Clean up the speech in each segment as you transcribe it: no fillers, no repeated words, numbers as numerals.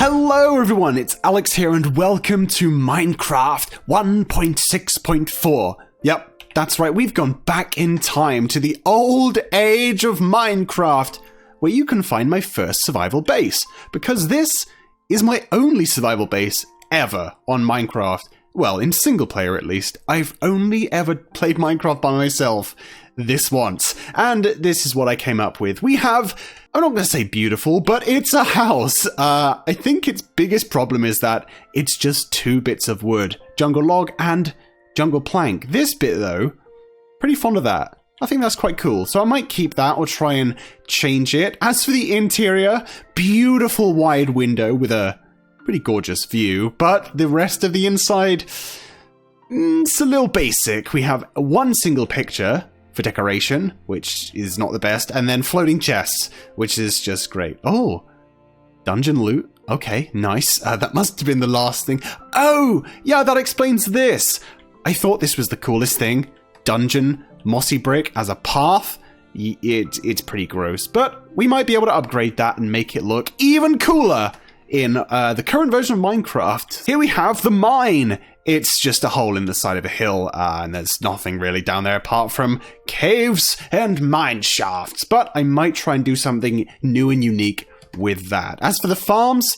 Hello everyone, it's Alex here and welcome to Minecraft 1.6.4. Yep, that's right, we've gone back in time to the old age of Minecraft, where you can find my first survival base, because this is my only survival base ever on Minecraft. Well, in single player at least. I've only ever played Minecraft by myself this once, and this is what I came up with. We have, I'm not going to say beautiful, but it's a house. I think its biggest problem is that it's just 2 bits of wood, jungle log and jungle plank. This bit though, pretty fond of that. I think that's quite cool, so I might keep that or try and change it. As for the interior, beautiful wide window with a pretty gorgeous view, but the rest of the inside, it's a little basic. We have one single picture for decoration, which is not the best, and then floating chests, which is just great. Oh, dungeon loot. Okay, nice. That must have been the last thing. Oh, yeah, that explains this. I thought this was the coolest thing. Dungeon, mossy brick as a path. It's pretty gross, but we might be able to upgrade that and make it look even cooler in the current version of Minecraft. Here we have the mine. It's just a hole in the side of a hill, and there's nothing really down there apart from caves and mine shafts, but I might try and do something new and unique with that. As for the farms,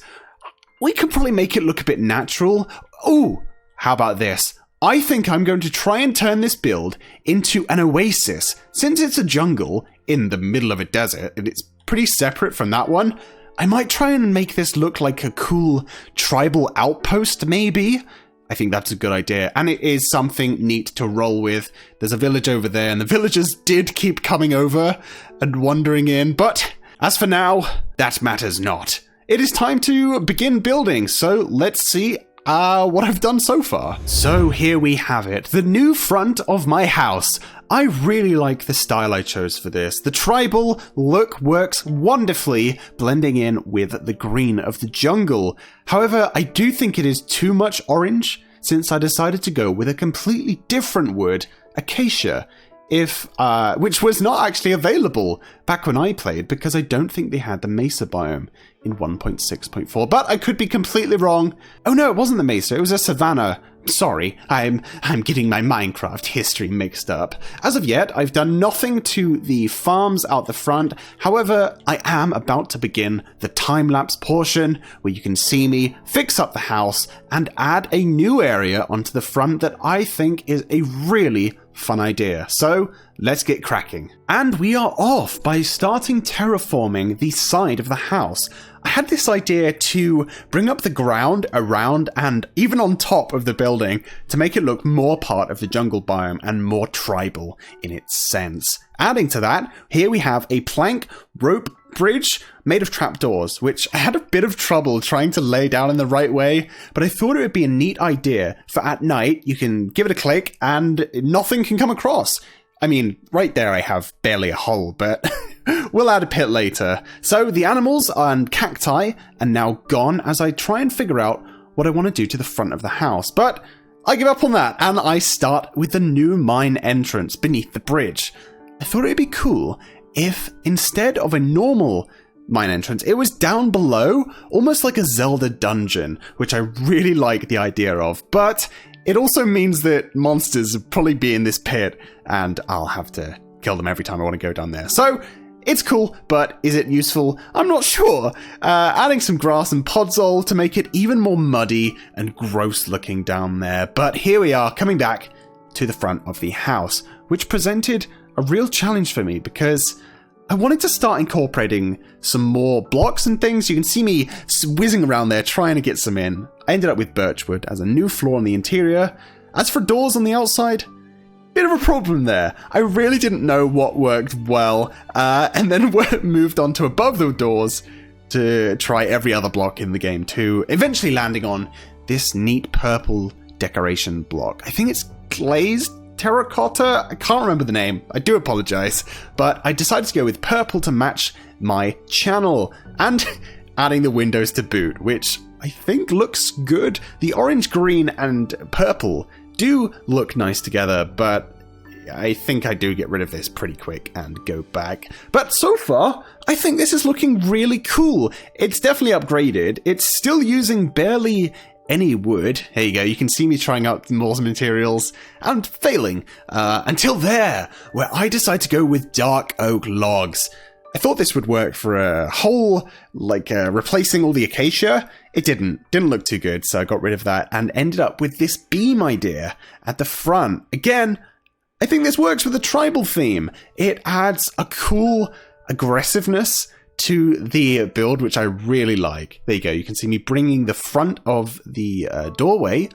we could probably make it look a bit natural. Oh, how about this? I think I'm going to try and turn this build into an oasis. Since it's a jungle in the middle of a desert, and it's pretty separate from that one, I might try and make this look like a cool tribal outpost, maybe? I think that's a good idea, and it is something neat to roll with. There's a village over there, and the villagers did keep coming over and wandering in, but as for now, that matters not. It is time to begin building, so let's see what I've done so far. So here we have it, the new front of my house. I really like the style I chose for this. The tribal look works wonderfully, blending in with the green of the jungle. However, I do think it is too much orange, since I decided to go with a completely different wood, acacia, which was not actually available back when I played, because I don't think they had the mesa biome in 1.6.4, but I could be completely wrong. Oh no, it wasn't the mesa, it was a savanna. Sorry, I'm getting my Minecraft history mixed up. As of yet, I've done nothing to the farms out the front. However, I am about to begin the time-lapse portion where you can see me fix up the house and add a new area onto the front that I think is a really fun idea. So let's get cracking. And we are off by starting terraforming the side of the house. I had this idea to bring up the ground around and even on top of the building to make it look more part of the jungle biome and more tribal in its sense. Adding to that, here we have a plank rope bridge made of trapdoors, which I had a bit of trouble trying to lay down in the right way, but I thought it would be a neat idea for at night you can give it a click and nothing can come across. I mean, right there I have barely a hole, but we'll add a pit later. So the animals and cacti are now gone as I try and figure out what I want to do to the front of the house. But I give up on that and I start with the new mine entrance beneath the bridge. I thought it would be cool if instead of a normal mine entrance, it was down below, almost like a Zelda dungeon, which I really like the idea of. But it also means that monsters will probably be in this pit, and I'll have to kill them every time I want to go down there. So it's cool, but is it useful? I'm not sure. Adding some grass and podzol to make it even more muddy and gross looking down there. But here we are, coming back to the front of the house, which presented a real challenge for me because I wanted to start incorporating some more blocks and things. You can see me whizzing around there trying to get some in. I ended up with birchwood as a new floor on the interior. As for doors on the outside, bit of a problem there. I really didn't know what worked well, and then moved on to above the doors to try every other block in the game too, eventually landing on this neat purple decoration block. I think it's glazed terracotta? I can't remember the name. I do apologize. But I decided to go with purple to match my channel and adding the windows to boot, which I think looks good. The orange, green, and purple do look nice together, but I think I do get rid of this pretty quick and go back. But so far, I think this is looking really cool. It's definitely upgraded. It's still using barely any wood. Here you go. You can see me trying out more materials and failing until there, where I decide to go with dark oak logs. I thought this would work for a whole, replacing all the acacia. It didn't look too good, so I got rid of that and ended up with this beam idea at the front. Again, I think this works with the tribal theme. It adds a cool aggressiveness to the build, which I really like. There you go. You can see me bringing the front of the doorway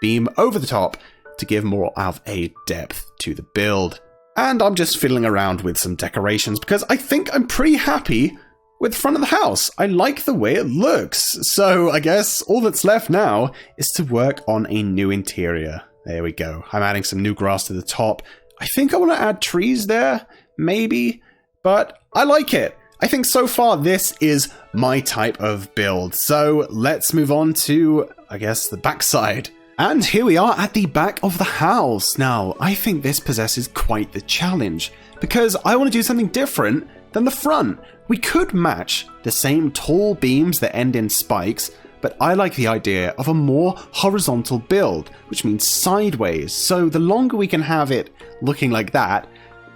beam over the top to give more of a depth to the build. And I'm just fiddling around with some decorations because I think I'm pretty happy with the front of the house. I like the way it looks. So I guess all that's left now is to work on a new interior. There we go. I'm adding some new grass to the top. I think I want to add trees there, maybe, but I like it. I think so far this is my type of build. So let's move on to, I guess, the backside. And here we are at the back of the house. Now, I think this possesses quite the challenge because I want to do something different than the front. We could match the same tall beams that end in spikes, but I like the idea of a more horizontal build, which means sideways. So the longer we can have it looking like that,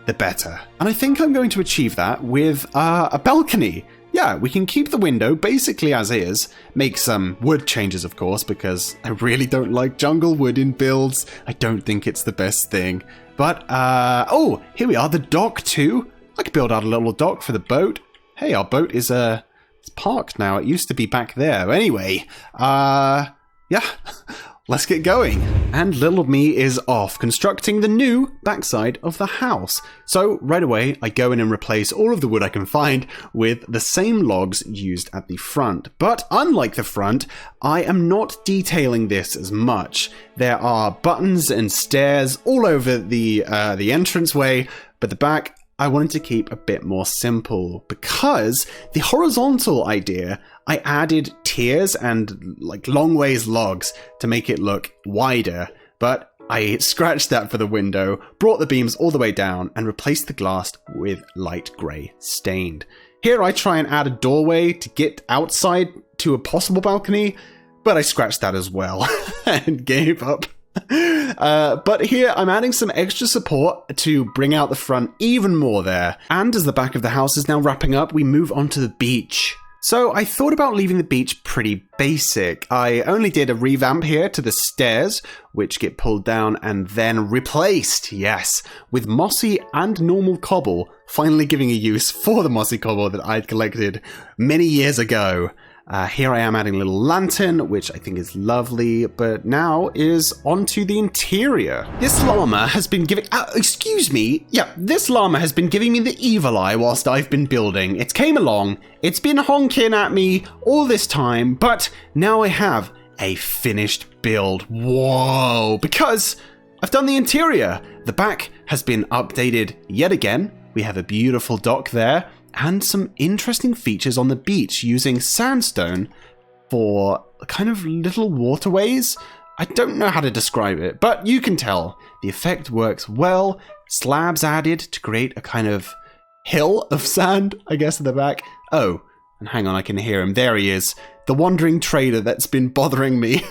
the better. And I think I'm going to achieve that with a balcony. Yeah, we can keep the window basically as is, make some wood changes, of course, because I really don't like jungle wood in builds. I don't think it's the best thing. But, oh, here we are, the dock too. I could build out a little dock for the boat. Hey, our boat is, it's parked now. It used to be back there. Anyway, yeah, let's get going. And little me is off constructing the new backside of the house. So right away, I go in and replace all of the wood I can find with the same logs used at the front. But unlike the front, I am not detailing this as much. There are buttons and stairs all over the entranceway, but the back, I wanted to keep a bit more simple because the horizontal idea, I added tiers and long ways logs to make it look wider, but I scratched that for the window, brought the beams all the way down and replaced the glass with light grey stained. Here I try and add a doorway to get outside to a possible balcony, but I scratched that as well and gave up. But here I'm adding some extra support to bring out the front even more there. And as the back of the house is now wrapping up, we move on to the beach. So I thought about leaving the beach pretty basic. I only did a revamp here to the stairs, which get pulled down and then replaced, yes, with mossy and normal cobble, finally giving a use for the mossy cobble that I'd collected many years ago. Here I am adding a little lantern, which I think is lovely, but now is onto the interior. This llama has been giving... this llama has been giving me the evil eye whilst I've been building. It came along, it's been honking at me all this time, but now I have a finished build. Whoa! Because I've done the interior. The back has been updated yet again. We have a beautiful dock there, and some interesting features on the beach using sandstone for kind of little waterways. I don't know how to describe it, but you can tell the effect works well. Slabs added to create a kind of hill of sand, I guess, at the back. Oh, and hang on, I can hear him. There he is. The wandering trader that's been bothering me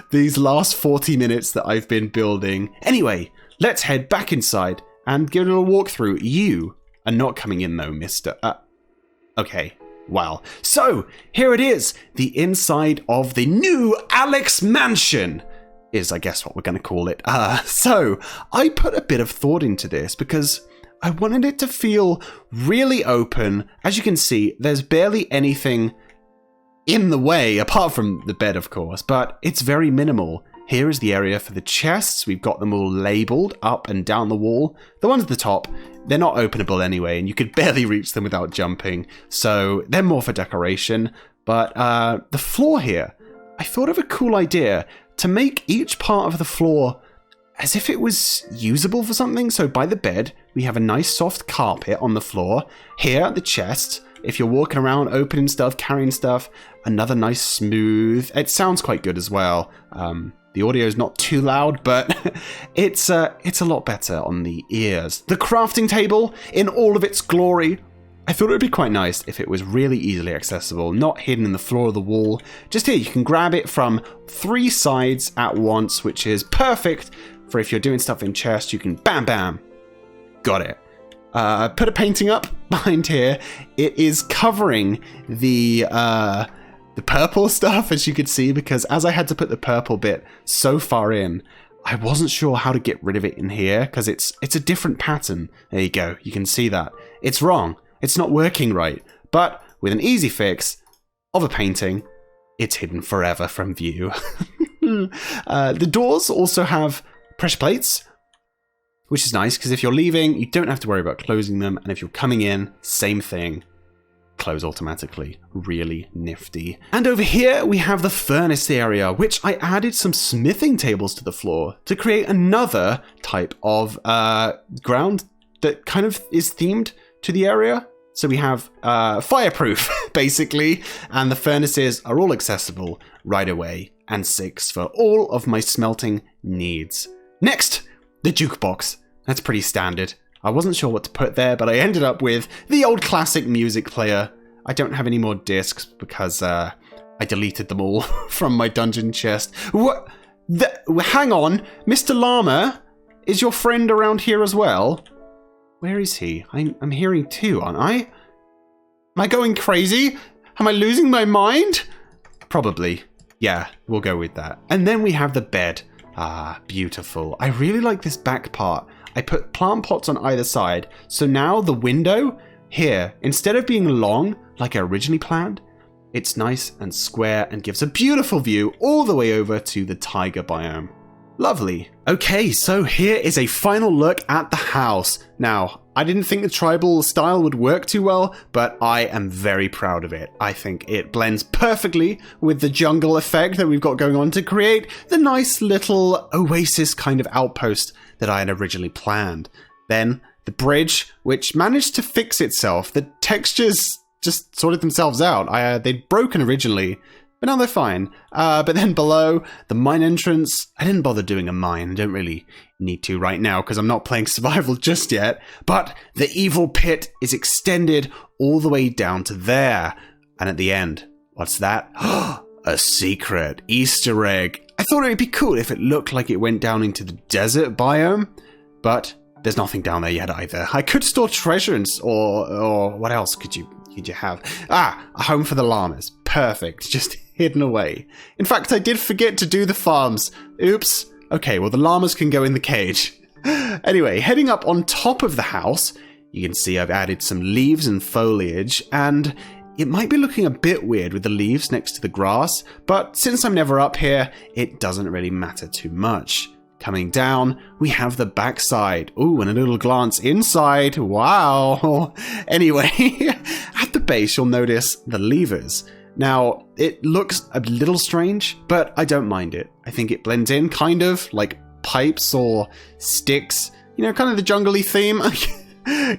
these last 40 minutes that I've been building. Anyway, let's head back inside and give it a little walkthrough. You are not coming in though, mister. Okay, wow. So, here it is. The inside of the new Alex Mansion is, I guess, what we're going to call it. So, I put a bit of thought into this because I wanted it to feel really open. As you can see, there's barely anything in the way, apart from the bed, of course, but it's very minimal. Here is the area for the chests. We've got them all labeled up and down the wall. The ones at the top, they're not openable anyway, and you could barely reach them without jumping, so they're more for decoration. But the floor here, I thought of a cool idea to make each part of the floor as if it was usable for something. So by the bed, we have a nice soft carpet on the floor. Here, the chest, if you're walking around opening stuff, carrying stuff, another nice smooth, it sounds quite good as well. The audio is not too loud, but it's a lot better on the ears. The crafting table in all of its glory. I thought it would be quite nice if it was really easily accessible, not hidden in the floor of the wall. Just here, you can grab it from 3 sides at once, which is perfect for if you're doing stuff in chest, you can bam, bam. Got it. Put a painting up behind here. It is covering the purple stuff, as you could see, because as I had to put the purple bit so far in, I wasn't sure how to get rid of it in here, because it's a different pattern. There you go. You can see that. It's wrong. It's not working right, but with an easy fix of a painting, it's hidden forever from view. The doors also have pressure plates, which is nice because if you're leaving, you don't have to worry about closing them, and if you're coming in, same thing. Close automatically. Really nifty. And over here we have the furnace area, which I added some smithing tables to the floor to create another type of ground that kind of is themed to the area. So we have fireproof, basically, and the furnaces are all accessible right away, and 6 for all of my smelting needs. Next, the jukebox. That's pretty standard. I wasn't sure what to put there, but I ended up with the old classic music player. I don't have any more discs because I deleted them all from my dungeon chest. What? Hang on, Mr. Llama, is your friend around here as well? Where is he? I'm hearing 2, aren't I? Am I going crazy? Am I losing my mind? Probably. Yeah, we'll go with that. And then we have the bed. Ah, beautiful. I really like this back part. I put plant pots on either side, so now the window here, instead of being long like I originally planned, it's nice and square and gives a beautiful view all the way over to the taiga biome. Lovely. Okay, so here is a final look at the house. Now, I didn't think the tribal style would work too well, but I am very proud of it. I think it blends perfectly with the jungle effect that we've got going on to create the nice little oasis kind of outpost that I had originally planned. Then the bridge, which managed to fix itself. The textures just sorted themselves out. They'd broken originally, but now they're fine. But then below, the mine entrance, I didn't bother doing a mine. I don't really need to right now because I'm not playing survival just yet. But the evil pit is extended all the way down to there. And at the end, what's that? A secret Easter egg. I thought it would be cool if it looked like it went down into the desert biome, but there's nothing down there yet either. I could store treasure or what else could you have? Ah, a home for the llamas. Perfect. Just hidden away. In fact, I did forget to do the farms. Oops. Okay, well the llamas can go in the cage. Anyway, heading up on top of the house, you can see I've added some leaves and foliage, and it might be looking a bit weird with the leaves next to the grass, but since I'm never up here, it doesn't really matter too much. Coming down, we have the backside. Ooh, and a little glance inside. Wow. Anyway, at the base, you'll notice the levers. Now, it looks a little strange, but I don't mind it. I think it blends in, kind of, like pipes or sticks. You know, kind of the jungly theme.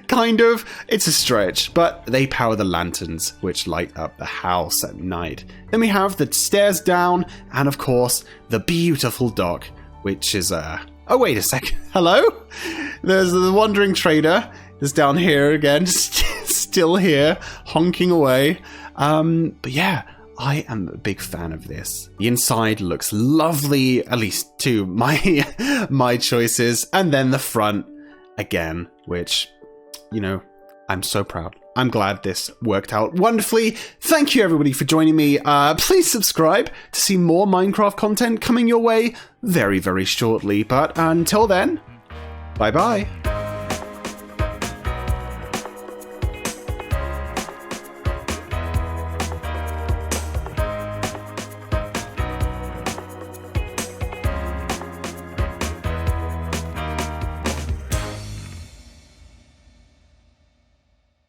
Kind of. It's a stretch, but they power the lanterns, which light up the house at night. Then we have the stairs down, and of course, the beautiful dock, which is oh, wait a second. Hello? There's the wandering trader. Is down here again, still here, honking away. But yeah, I am a big fan of this. The inside looks lovely, at least to my choices. And then the front, again, which, you know, I'm so proud. I'm glad this worked out wonderfully. Thank you, everybody, for joining me. Please subscribe to see more Minecraft content coming your way very, very shortly. But until then, bye-bye.